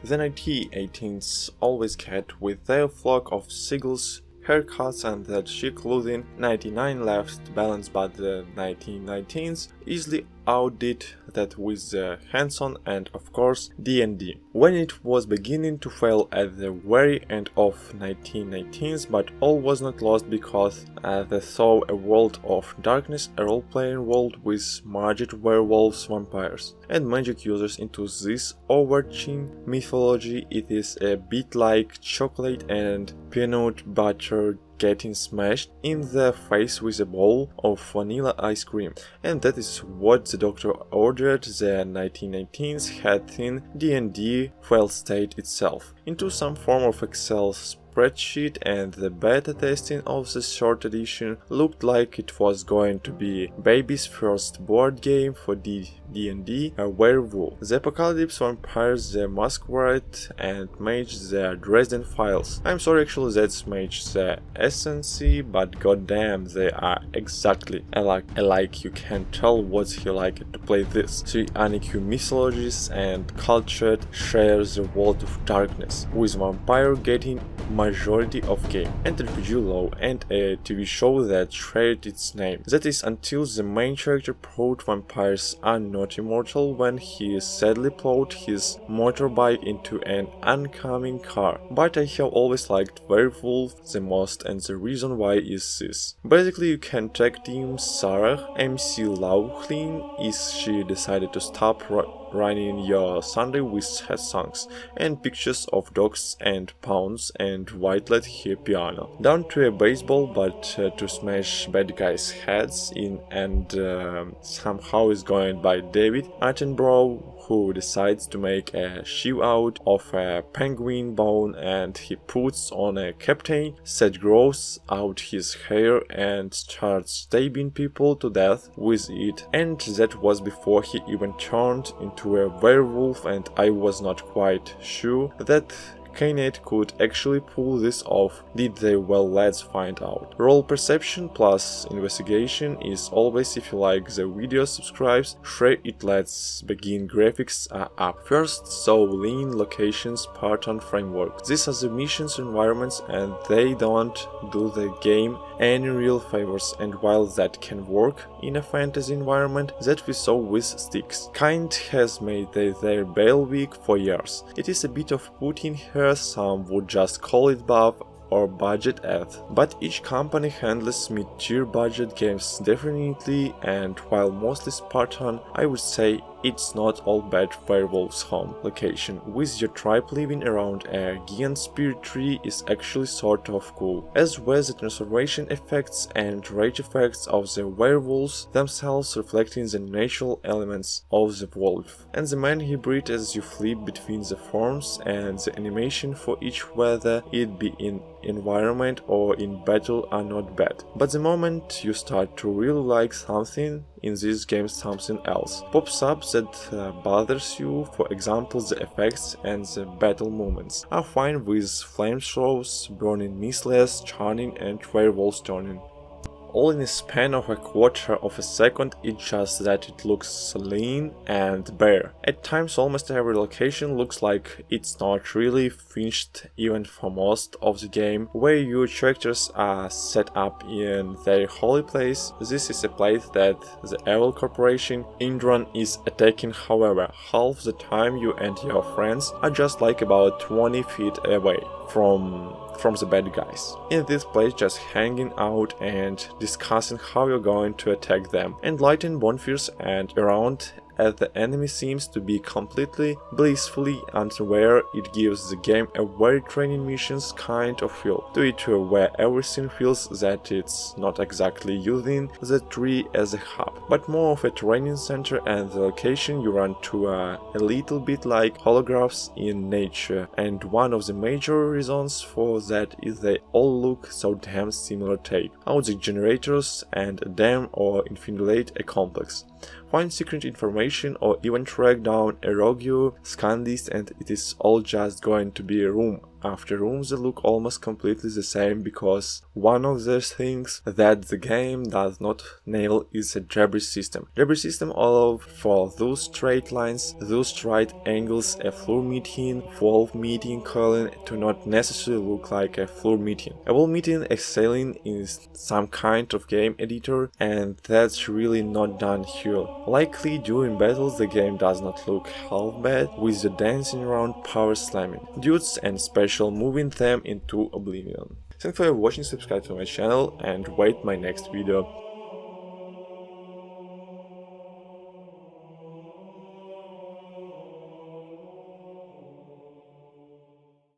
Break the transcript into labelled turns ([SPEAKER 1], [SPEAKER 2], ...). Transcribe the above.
[SPEAKER 1] The 1918s always get, with their flock of seagulls, haircuts and that chic clothing, 99 left balance, but the 1919s easily outdid that with the hands-on and of course D&D. When it was beginning to fail at the very end of 1919s, but all was not lost because they saw a world of darkness, a role-playing world with magic, werewolves, vampires and magic users into this overarching mythology. It is a bit like chocolate and peanut butter getting smashed in the face with a bowl of vanilla ice cream, and that is what the doctor ordered the 1919s had in D&D failed state itself into some form of Excel spreadsheet, and the beta testing of the short edition looked like it was going to be baby's first board game for D&D, a Werewolf. The Apocalypse, Vampires, the Masquerade and Mage, the Dresden Files. I'm sorry, actually that's Mage the Essence, but goddamn, they are exactly alike. You can tell what he liked to play this. Three unique mythologies and culture share the world of darkness, with vampire getting majority of game, and RPG lore, and a TV show that shared its name. That is until the main character proved vampires are not immortal when he sadly plowed his motorbike into an oncoming car. But I have always liked Werewolf the most, and the reason why is this. Basically, you can tag team Sarah, MC Laughlin, is she decided to stop running your Sunday with her songs and pictures of dogs and pounds and white-led her piano, down to a baseball bat to smash bad guys' heads in, and somehow is going by David Attenborough, who decides to make a shoe out of a penguin bone, and he puts on a captain, Seth grows out his hair and starts stabbing people to death with it, and that was before he even turned into a werewolf, and I was not quite sure that Kenneth could actually pull this off. Did they? Well, let's find out. Role perception plus investigation is always, if you like the video, subscribes, share it. Let's begin. Graphics are up. First, so lean locations pattern framework. These are the missions environments, and they don't do the game any real favors, and while that can work in a fantasy environment that we saw with Styx, Kind has made their bailiwick for years. It is a bit of putting her, some would just call it buff or budget add, but each company handles mid-tier budget games differently, and while mostly Spartan, I would say it's not all bad. Werewolf's home location with your tribe living around a giant spirit tree is actually sort of cool, as well as the transformation effects and rage effects of the werewolves themselves, reflecting the natural elements of the wolf, and the man hybrid as you flip between the forms, and the animation for each, whether it be in environment or in battle, are not bad. But the moment you start to really like something in this game, something else pops up that bothers you. For example, the effects and the battle moments are fine, with flamethrowers burning missiles, churning and werewolves turning all in a span of a quarter of a second. It's just that it looks lean and bare. At times almost every location looks like it's not really finished, even for most of the game, where your characters are set up in their holy place. This is a place that the evil corporation Indran is attacking. However, half the time you and your friends are just like about 20 feet away from the bad guys in this place, just hanging out and discussing how you're going to attack them, and lighting bonfires and around, as the enemy seems to be completely blissfully unaware. It gives the game a very training missions kind of feel to it, where everything feels that it's not exactly using the tree as a hub, but more of a training center, and the location you run to a little bit like holographs in nature, and one of the major reasons for that is they all look so damn similar. Take out the generators and dam or infiltrate a complex, find secret information, or even track down a rogue, scan this, and it is all just going to be a room after rooms that look almost completely the same, because one of the things that the game does not nail is a debris system. Debris system allow for those straight lines, those right angles, a floor median, wall median column to not necessarily look like a floor median. A wall median excelling in some kind of game editor, and that's really not done here. Likely during battles the game does not look half bad, with the dancing around power slamming dudes and special moving them into oblivion. Thanks for watching, subscribe to my channel and wait my next video.